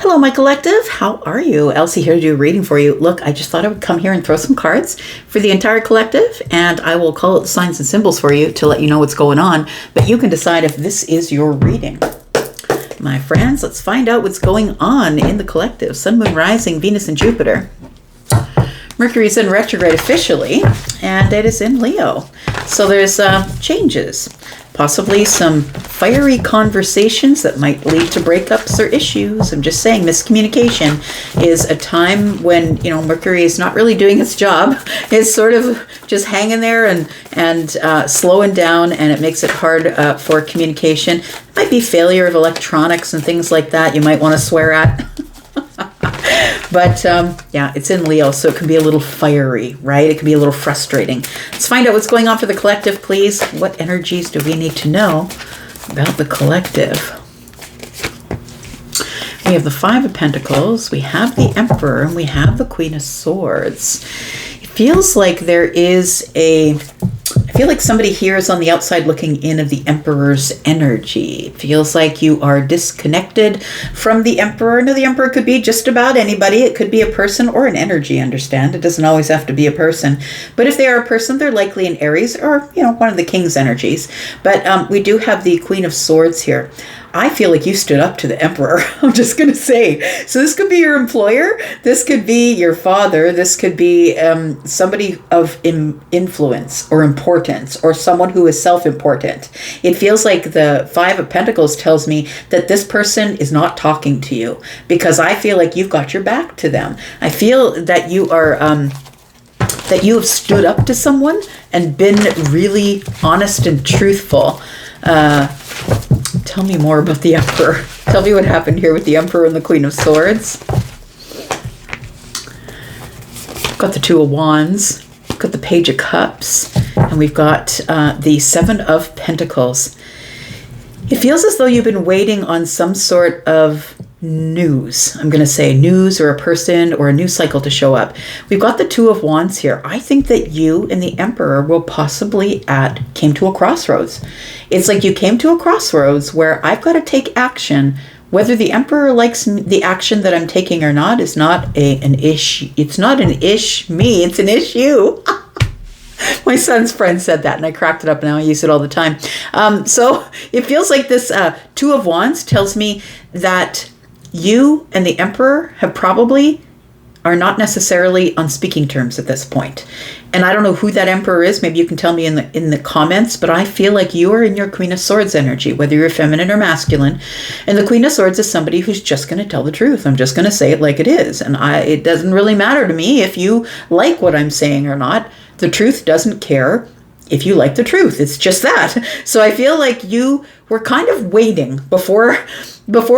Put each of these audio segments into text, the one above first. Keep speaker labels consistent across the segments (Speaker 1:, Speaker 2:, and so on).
Speaker 1: Hello, my collective. How are you? Elsie here to do a reading for you. Look, I just thought I would come here and throw some cards for the entire collective, and I will call out the signs and symbols for you to let you know what's going on, but you can decide if this is your reading. My friends, let's find out what's going on in the collective. Sun, Moon, Rising, Venus, and Jupiter. Mercury is in retrograde officially, and it is in Leo. So there's changes, possibly some fiery conversations that might lead to breakups or issues. I'm just saying miscommunication is a time when, Mercury is not really doing its job. It's sort of just hanging there and slowing down, and it makes it hard for communication. It might be failure of electronics and things like that you might want to swear at. But yeah, it's in Leo, so it can be a little fiery, right? It can be a little frustrating. Let's find out what's going on for the collective, please. What energies do we need to know about the collective? We have the Five of Pentacles, we have the Emperor, and we have the Queen of Swords. It feels like there is I feel like somebody here is on the outside looking in of the Emperor's energy. It feels like you are disconnected from the Emperor. Now, the Emperor could be just about anybody. It could be a person or an energy, understand? It doesn't always have to be a person. But if they are a person, they're likely an Aries or, one of the King's energies. But we do have the Queen of Swords here. I feel like you stood up to the Emperor. I'm just going to say. So this could be your employer. This could be your father. This could be somebody of influence or importance, or someone who is self-important. It feels like the Five of Pentacles tells me that this person is not talking to you, because I feel like you've got your back to them. I feel that you are... that you have stood up to someone and been really honest and truthful. Tell me more about the Emperor. Tell me what happened here with the Emperor and the Queen of Swords. Got the Two of Wands, got the Page of Cups, and we've got the Seven of Pentacles. It feels as though you've been waiting on some sort of news. I'm going to say news, or a person, or a news cycle to show up. We've got the Two of Wands here. I think that you and the Emperor will possibly came to a crossroads. It's like you came to a crossroads where I've got to take action. Whether the Emperor likes the action that I'm taking or not is not an issue. It's not an me. It's an issue. My son's friend said that, and I cracked it up, and now I use it all the time. So it feels like this Two of Wands tells me that you and the Emperor are not necessarily on speaking terms at this point. And I don't know who that Emperor is. Maybe you can tell me in the comments, but I feel like you are in your Queen of Swords energy, whether you're feminine or masculine. And the Queen of Swords is somebody who's just going to tell the truth. I'm just going to say it like it is. And it doesn't really matter to me if you like what I'm saying or not. The truth doesn't care if you like the truth. It's just that. So I feel like you were kind of waiting before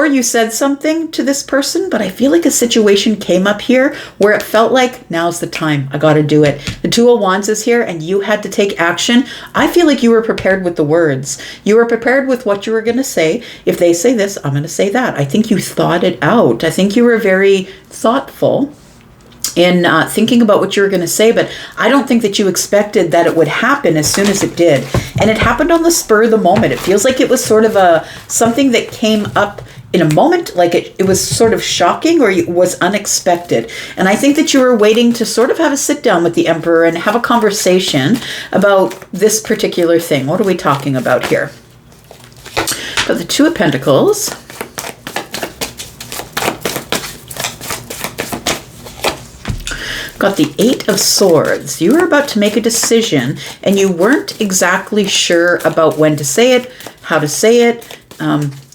Speaker 1: you said something to this person, but I feel like a situation came up here where it felt like now's the time. I got to do it. The Two of Wands is here, and you had to take action. I feel like you were prepared with the words. You were prepared with what you were going to say. If they say this, I'm going to say that. I think you thought it out. I think you were very thoughtful in thinking about what you were going to say, but I don't think that you expected that it would happen as soon as it did. And it happened on the spur of the moment. It feels like it was sort of something that came up in a moment, like it was sort of shocking, or it was unexpected. And I think that you were waiting to sort of have a sit down with the Emperor and have a conversation about this particular thing. What are we talking about here? But the Two of Pentacles. Got the Eight of Swords. You were about to make a decision, and you weren't exactly sure about when to say it, how to say it.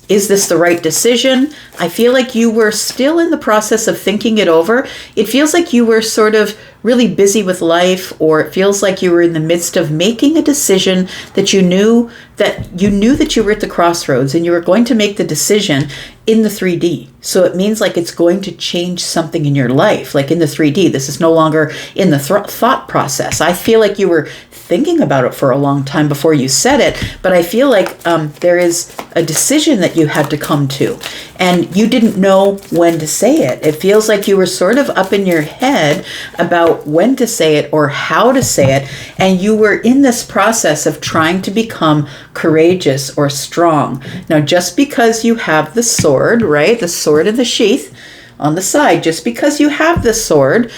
Speaker 1: Is this the right decision? I feel like you were still in the process of thinking it over. It feels like you were sort of really busy with life, or it feels like you were in the midst of making a decision that you knew that you were at the crossroads, and you were going to make the decision in the 3D. So it means like it's going to change something in your life, like in the 3D. This is no longer in the thought process. I feel like you were thinking about it for a long time before you said it, but I feel like there is a decision that you had to come to, and you didn't know when to say it. It feels like you were sort of up in your head about out when to say it or how to say it. And you were in this process of trying to become courageous or strong. Now, just because you have the sword, right? The sword in the sheath on the side, just because you have the sword,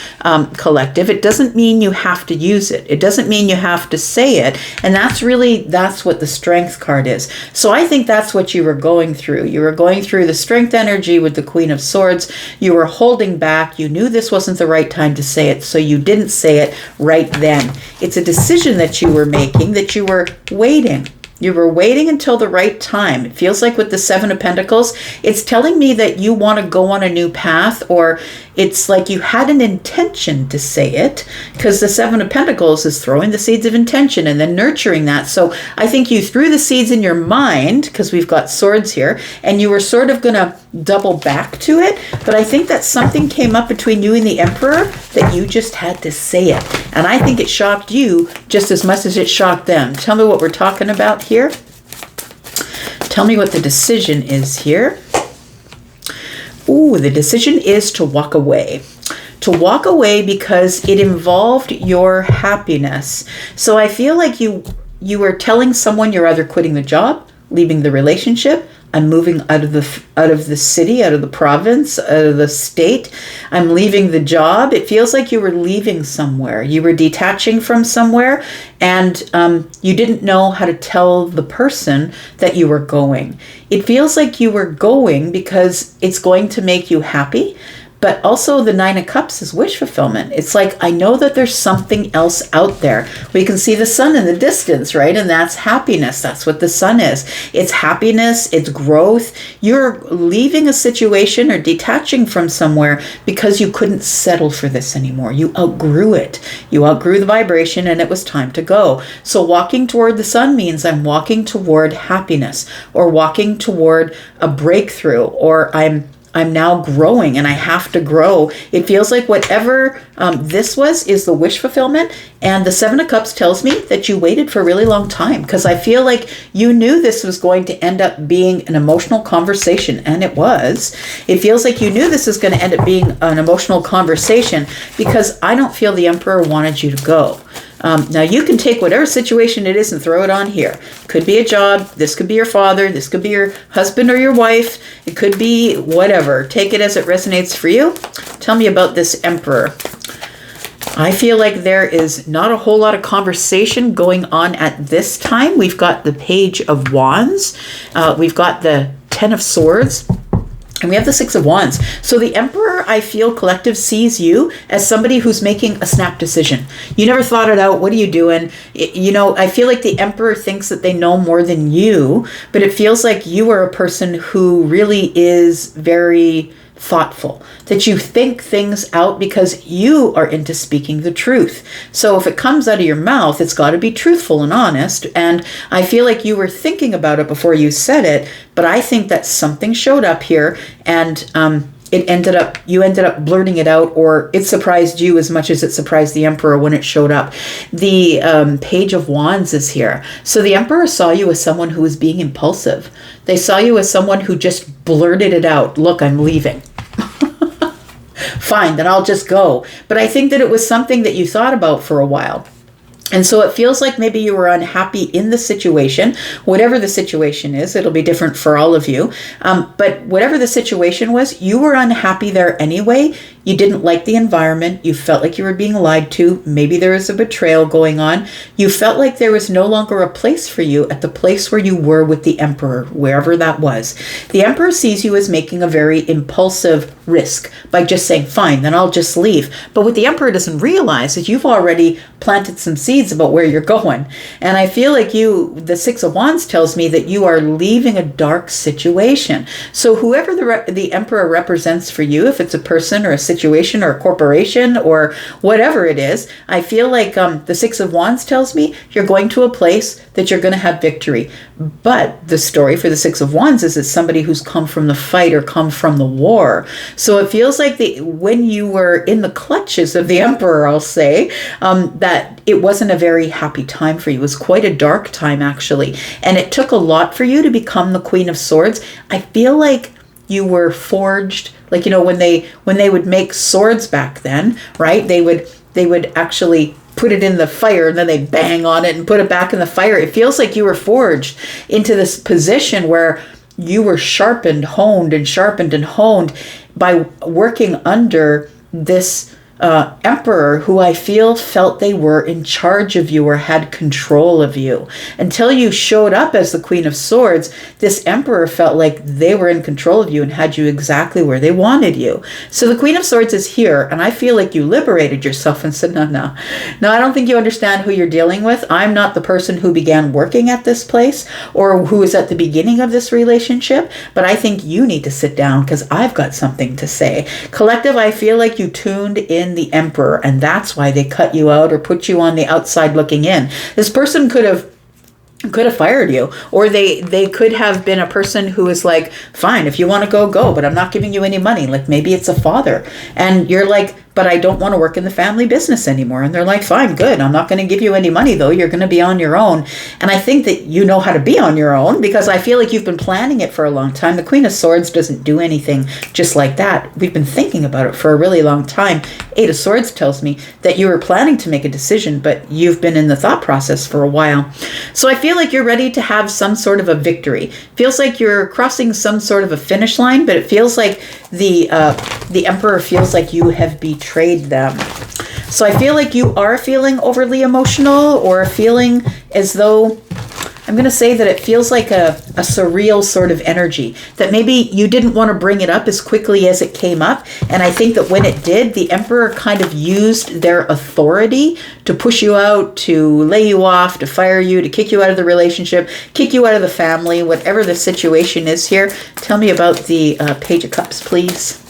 Speaker 1: collective, it doesn't mean you have to use it. It doesn't mean you have to say it. And that's what the strength card is. So I think that's what you were going through. You were going through the strength energy with the Queen of Swords. You were holding back. You knew this wasn't the right time to say it, so you didn't say it right then. It's a decision that you were making, that you were waiting. You were waiting until the right time. It feels like with the Seven of Pentacles, it's telling me that you want to go on a new path, or it's like you had an intention to say it, because the Seven of Pentacles is throwing the seeds of intention and then nurturing that. So I think you threw the seeds in your mind, because we've got swords here, and you were sort of going to double back to it. But I think that something came up between you and the Emperor that you just had to say it. And I think it shocked you just as much as it shocked them. Tell me what we're talking about here. Tell me what the decision is here. Ooh, the decision is to walk away. To walk away because it involved your happiness. So I feel like you were telling someone you're either quitting the job, leaving the relationship, I'm moving out of the city, out of the province, out of the state. I'm leaving the job. It feels like you were leaving somewhere. You were detaching from somewhere, and you didn't know how to tell the person that you were going. It feels like you were going because it's going to make you happy. But also the Nine of Cups is wish fulfillment. It's like, I know that there's something else out there. We can see the sun in the distance, right? And that's happiness. That's what the sun is. It's happiness. It's growth. You're leaving a situation or detaching from somewhere because you couldn't settle for this anymore. You outgrew it. You outgrew the vibration, and it was time to go. So walking toward the sun means I'm walking toward happiness, or walking toward a breakthrough, or I'm now growing, and I have to grow. It feels like whatever this was is the wish fulfillment. And the Seven of Cups tells me that you waited for a really long time, because I feel like you knew this was going to end up being an emotional conversation, and it was. It feels like you knew this was going to end up being an emotional conversation, because I don't feel the Emperor wanted you to go. Now you can take whatever situation it is and throw it on here. Could be a job. This could be your father. This could be your husband or your wife. It could be whatever. Take it as it resonates for you. Tell me about this Emperor. I feel like there is not a whole lot of conversation going on at this time. We've got the Page of Wands. We've got the Ten of Swords. And we have the Six of Wands. So the Emperor, I feel, collective, sees you as somebody who's making a snap decision. You never thought it out. What are you doing? I feel like the Emperor thinks that they know more than you, but it feels like you are a person who really is very thoughtful, that you think things out because you are into speaking the truth. So if it comes out of your mouth, it's got to be truthful and honest. And I feel like you were thinking about it before you said it, but I think that something showed up here, and you ended up blurting it out, or it surprised you as much as it surprised the Emperor when it showed up. The Page of Wands is here. So the Emperor saw you as someone who was being impulsive. They saw you as someone who just blurted it out. Look, I'm leaving. Fine, then I'll just go. But I think that it was something that you thought about for a while. And so it feels like maybe you were unhappy in the situation. Whatever the situation is, it'll be different for all of you. But whatever the situation was, you were unhappy there anyway. You didn't like the environment. You felt like you were being lied to. Maybe there was a betrayal going on. You felt like there was no longer a place for you at the place where you were with the Emperor, wherever that was. The Emperor sees you as making a very impulsive risk by just saying, fine, then I'll just leave. But what the Emperor doesn't realize is you've already planted some seeds about where you're going. And I feel like the Six of Wands tells me that you are leaving a dark situation. So whoever the Emperor represents for you, if it's a person or a situation or a corporation or whatever it is, I feel like the Six of Wands tells me you're going to a place that you're going to have victory. But the story for the Six of Wands is it's somebody who's come from the fight or come from the war. So it feels like when you were in the clutches of the Emperor, I'll say, that it wasn't a very happy time for you. It was quite a dark time, actually. And it took a lot for you to become the Queen of Swords. I feel like you were forged, like, when they would make swords back then, right? They would they would actually put it in the fire and then they bang on it and put it back in the fire. It feels like you were forged into this position where you were sharpened, honed and sharpened and honed by working under this emperor who I felt they were in charge of you or had control of you. Until you showed up as the Queen of Swords, this emperor felt like they were in control of you and had you exactly where they wanted you. So the Queen of Swords is here, and I feel like you liberated yourself and said, no, I don't think you understand who you're dealing with. I'm not the person who began working at this place or who is at the beginning of this relationship, but I think you need to sit down because I've got something to say. Collective, I feel like you tuned in the emperor, and that's why they cut you out or put you on the outside looking in. This person could have fired you, or they could have been a person who is like, fine, if you want to go, but I'm not giving you any money. Like maybe it's a father and you're like, but I don't want to work in the family business anymore. And they're like, fine, good. I'm not going to give you any money though. You're going to be on your own. And I think that you know how to be on your own because I feel like you've been planning it for a long time. The Queen of Swords doesn't do anything just like that. We've been thinking about it for a really long time. Eight of Swords tells me that you were planning to make a decision, but you've been in the thought process for a while. So I feel like you're ready to have some sort of a victory. Feels like you're crossing some sort of a finish line, but it feels like the Emperor feels like you have betrayed them. So I feel like you are feeling overly emotional or feeling as though, I'm going to say that it feels like a surreal sort of energy, that maybe you didn't want to bring it up as quickly as it came up. And I think that when it did, the Emperor kind of used their authority to push you out, to lay you off, to fire you, to kick you out of the relationship, kick you out of the family, whatever the situation is here. Tell me about the Page of Cups, please.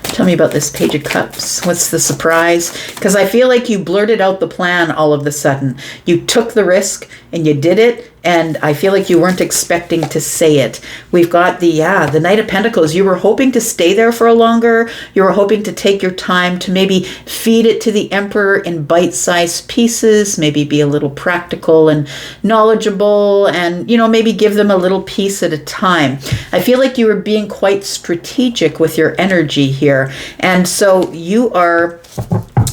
Speaker 1: Tell me about this Page of Cups. What's the surprise? Because I feel like you blurted out the plan all of a sudden. You took the risk and you did it. And I feel like you weren't expecting to say it. We've got the Knight of Pentacles. You were hoping to stay there for a longer. You were hoping to take your time to maybe feed it to the Emperor in bite-sized pieces, maybe be a little practical and knowledgeable and, maybe give them a little piece at a time. I feel like you were being quite strategic with your energy here. And so you are...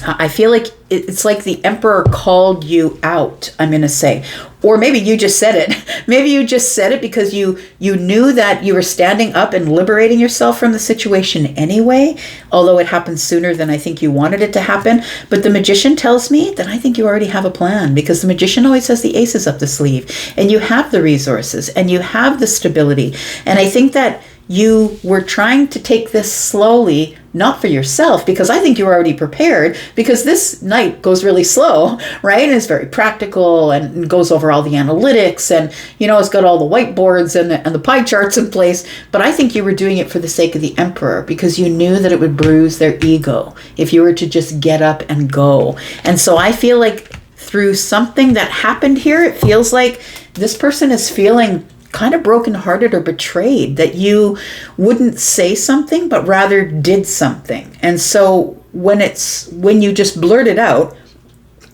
Speaker 1: I feel like it's like the Emperor called you out, I'm going to say. Or maybe you just said it. Maybe you just said it because you knew that you were standing up and liberating yourself from the situation anyway, although it happened sooner than I think you wanted it to happen. But the Magician tells me that I think you already have a plan, because the Magician always has the aces up the sleeve, and you have the resources and you have the stability. And I think that you were trying to take this slowly, not for yourself, because I think you were already prepared, because this night goes really slow, right? And it's very practical and goes over all the analytics and, it's got all the whiteboards and the pie charts in place. But I think you were doing it for the sake of the Emperor, because you knew that it would bruise their ego if you were to just get up and go. And so I feel like through something that happened here, it feels like this person is feeling kind of brokenhearted or betrayed that you wouldn't say something, but rather did something. And so when you just blurt it out,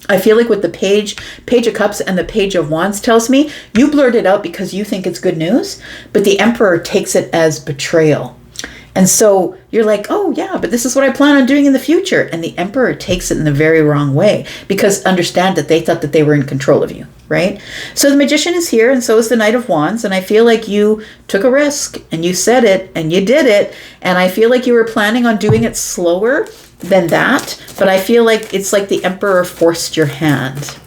Speaker 1: I feel like with the Page of Cups and the Page of Wands tells me, you blurt it out because you think it's good news, but the Emperor takes it as betrayal. And so you're like, oh yeah, but this is what I plan on doing in the future. And the Emperor takes it in the very wrong way, because understand that they thought that they were in control of you, right? So the Magician is here, and so is the Knight of Wands. And I feel like you took a risk and you said it and you did it. And I feel like you were planning on doing it slower than that. But I feel like it's like the Emperor forced your hand.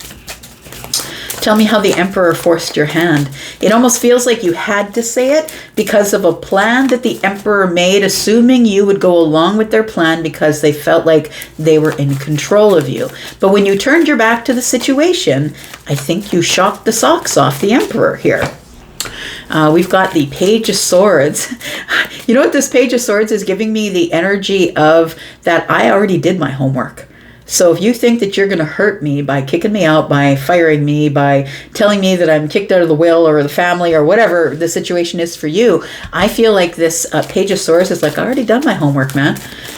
Speaker 1: Tell me how the Emperor forced your hand. It almost feels like you had to say it because of a plan that the Emperor made, assuming you would go along with their plan because they felt like they were in control of you. But when you turned your back to the situation, I think you shocked the socks off the Emperor here. We've got the Page of Swords. You know what this Page of Swords is giving me? The energy of that I already did my homework. So if you think that you're going to hurt me by kicking me out, by firing me, by telling me that I'm kicked out of the will or the family or whatever the situation is for you, I feel like this Page of Swords is like, I already done my homework, man.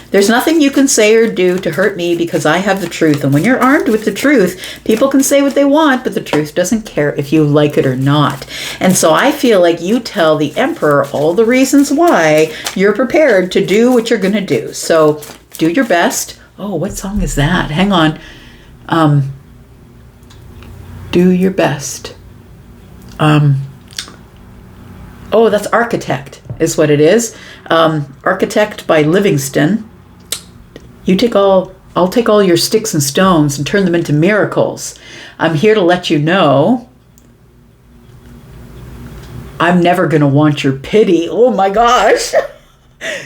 Speaker 1: There's nothing you can say or do to hurt me because I have the truth. And when you're armed with the truth, people can say what they want, but the truth doesn't care if you like it or not. And so I feel like you tell the Emperor all the reasons why you're prepared to do what you're going to do. So do your best. Oh, what song is that? Hang on. Do Your Best. Oh, that's Architect is what it is. Architect by Livingston. I'll take all your sticks and stones and turn them into miracles. I'm here to let you know I'm never going to want your pity. Oh my gosh.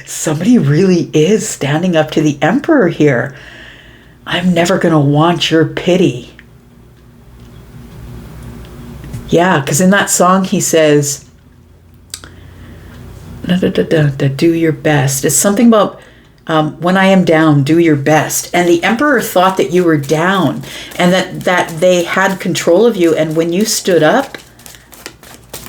Speaker 1: Somebody really is standing up to the emperor here. I'm never going to want your pity. Yeah, because in that song he says, do your best. It's something about when I am down, do your best. And the emperor thought that you were down and that they had control of you. And when you stood up,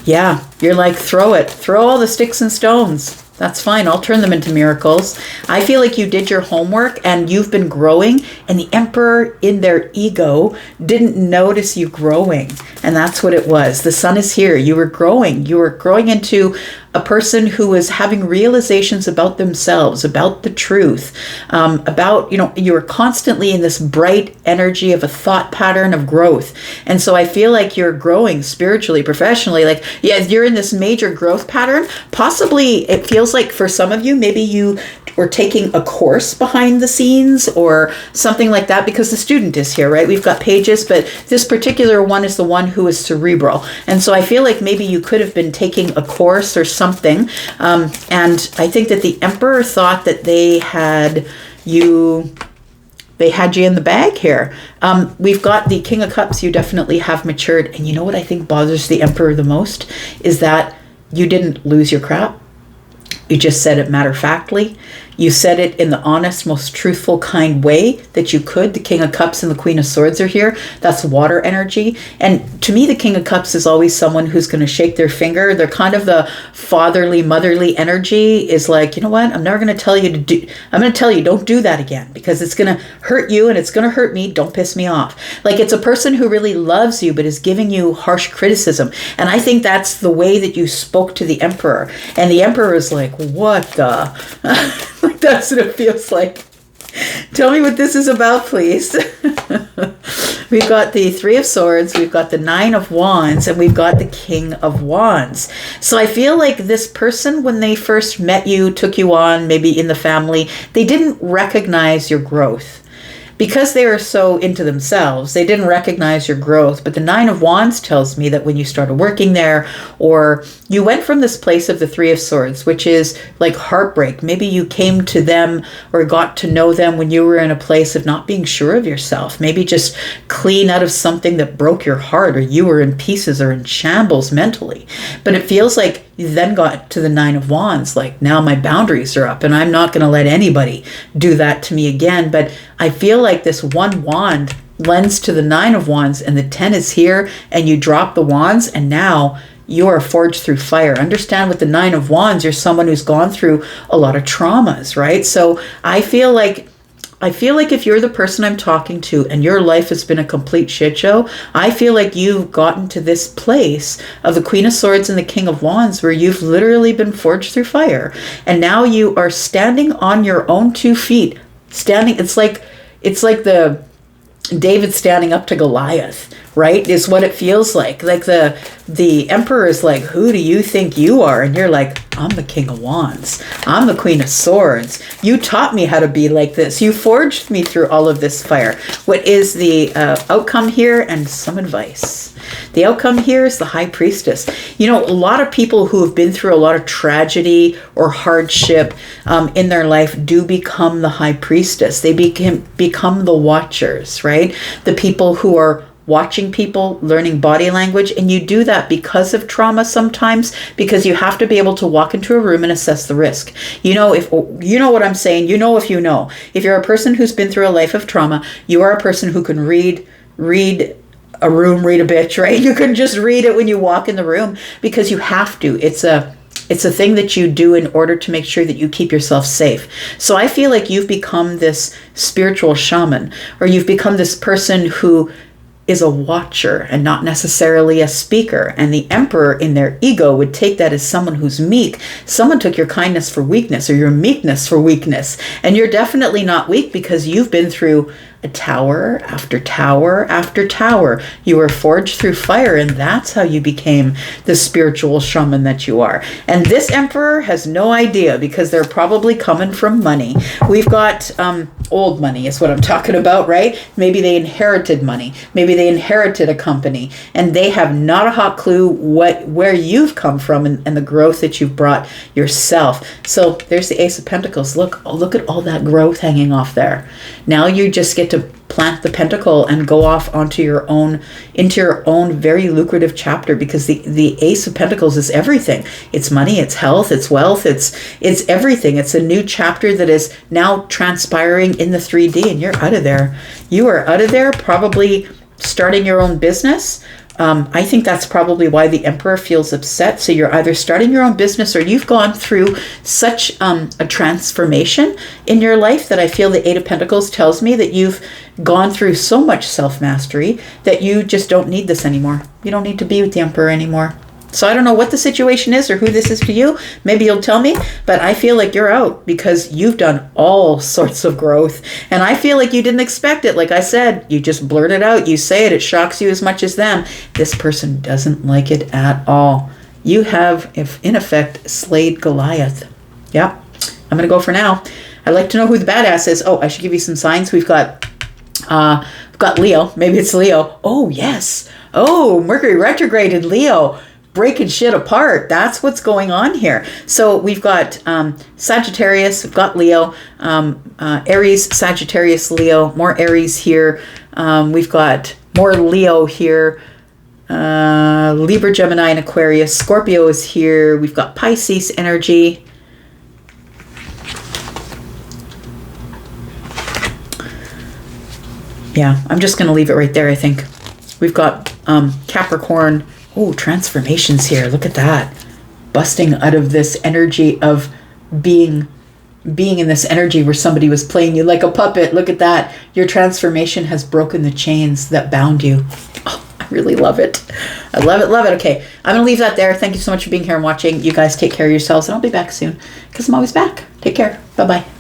Speaker 1: yeah, you're like, throw it. Throw all the sticks and stones. That's fine. I'll turn them into miracles. I feel like you did your homework and you've been growing, and the emperor in their ego didn't notice you growing. And that's what it was. The sun is here. You were growing. You were growing into a person who was having realizations about themselves, about the truth, about, you were constantly in this bright energy of a thought pattern of growth. And so I feel like you're growing spiritually, professionally, like, yeah, you're in this major growth pattern. Possibly it feels like for some of you, maybe you were taking a course behind the scenes or something like that, because the student is here, right? We've got pages, but this particular one is the one who is cerebral. And so I feel like maybe you could have been taking a course or something. And I think that the emperor thought that they had you in the bag here. We've got the King of Cups. You definitely have matured. And you know what I think bothers the emperor the most is that you didn't lose your crap. You just said it matter-of-factly. You said it in the honest, most truthful, kind way that you could. The King of Cups and the Queen of Swords are here. That's water energy. And to me, the King of Cups is always someone who's going to shake their finger. They're kind of the fatherly, motherly energy is like, you know what? I'm never going to tell you to do, I'm going to tell you, don't do that again, because it's going to hurt you and it's going to hurt me. Don't piss me off. Like, it's a person who really loves you, but is giving you harsh criticism. And I think that's the way that you spoke to the emperor. And the emperor is like, what the... Like, that's what it feels like. Tell me what this is about, please. We've got the Three of Swords, we've got the Nine of Wands, and we've got the King of Wands. So I feel like this person, when they first met you, took you on, maybe in the family, they didn't recognize your growth. Because they were so into themselves, they didn't recognize your growth. But the Nine of Wands tells me that when you started working there, or you went from this place of the Three of Swords, which is like heartbreak. Maybe you came to them or got to know them when you were in a place of not being sure of yourself. Maybe just clean out of something that broke your heart, or you were in pieces or in shambles mentally. But it feels like you then got to the Nine of Wands, like, now my boundaries are up and I'm not going to let anybody do that to me again. But I feel like this one wand lends to the Nine of Wands, and the 10 is here, and you drop the wands, and now you are forged through fire. Understand, with the Nine of Wands, you're someone who's gone through a lot of traumas, right? So I feel like if you're the person I'm talking to and your life has been a complete shit show, I feel like you've gotten to this place of the Queen of Swords and the King of Wands where you've literally been forged through fire. And now you are standing on your own 2 feet. Standing, it's like the David standing up to Goliath, right? Is what it feels like. Like the emperor is like, who do you think you are? And you're like, I'm the King of Wands. I'm the Queen of Swords. You taught me how to be like this. You forged me through all of this fire. What is the outcome here? And some advice. The outcome here is the High Priestess. You know, a lot of people who have been through a lot of tragedy or hardship in their life do become the High Priestess. They become the watchers, right? The people who are watching people, learning body language. And you do that because of trauma sometimes, because you have to be able to walk into a room and assess the risk. You know, if you know what I'm saying, you know, if you're a person who's been through a life of trauma, you are a person who can read a room, read a bitch, right? You can just read it when you walk in the room, because you have to. It's a thing that you do in order to make sure that you keep yourself safe. So I feel like you've become this spiritual shaman, or you've become this person who is a watcher and not necessarily a speaker. And the Emperor in their ego would take that as someone who's meek. Someone took your kindness for weakness or your meekness for weakness. And you're definitely not weak because you've been through a tower after tower after tower. You were forged through fire, and that's how you became the spiritual shaman that you are. And this Emperor has no idea because they're probably coming from money. We've got old money is what I'm talking about, right? Maybe they inherited money. Maybe they inherited a company, and they have not a hot clue where you've come from and the growth that you've brought yourself. So there's the Ace of Pentacles. Look at all that growth hanging off there. Now you just get to plant the pentacle and go off into your own very lucrative chapter, because the Ace of Pentacles is everything. It's money, it's health, it's wealth, it's everything. It's a new chapter that is now transpiring in the 3D, and you're out of there. You are out of there, probably starting your own business. I think that's probably why the Emperor feels upset. So you're either starting your own business or you've gone through such a transformation in your life that I feel the Eight of Pentacles tells me that you've gone through so much self-mastery that you just don't need this anymore. You don't need to be with the Emperor anymore. So I don't know what the situation is or who this is to you. Maybe you'll tell me, but I feel like you're out because you've done all sorts of growth. And I feel like you didn't expect it. Like I said, you just blurt it out. You say it. It shocks you as much as them. This person doesn't like it at all. You have, in effect, slayed Goliath. Yeah, I'm going to go for now. I'd like to know who the badass is. Oh, I should give you some signs. We've got Leo. Maybe it's Leo. Oh, yes. Oh, Mercury retrograde in Leo. Breaking shit apart. That's what's going on here. So we've got Sagittarius, we've got Leo, Aries, Sagittarius, Leo, more Aries here. We've got more Leo here. Libra, Gemini, and Aquarius. Scorpio is here. We've got Pisces energy. Yeah, I'm just going to leave it right there, I think. We've got Capricorn. Oh, transformations here. Look at that. Busting out of this energy of being in this energy where somebody was playing you like a puppet. Look at that. Your transformation has broken the chains that bound you. Oh, I really love it. I love it, love it. Okay, I'm going to leave that there. Thank you so much for being here and watching. You guys take care of yourselves, and I'll be back soon because I'm always back. Take care. Bye-bye.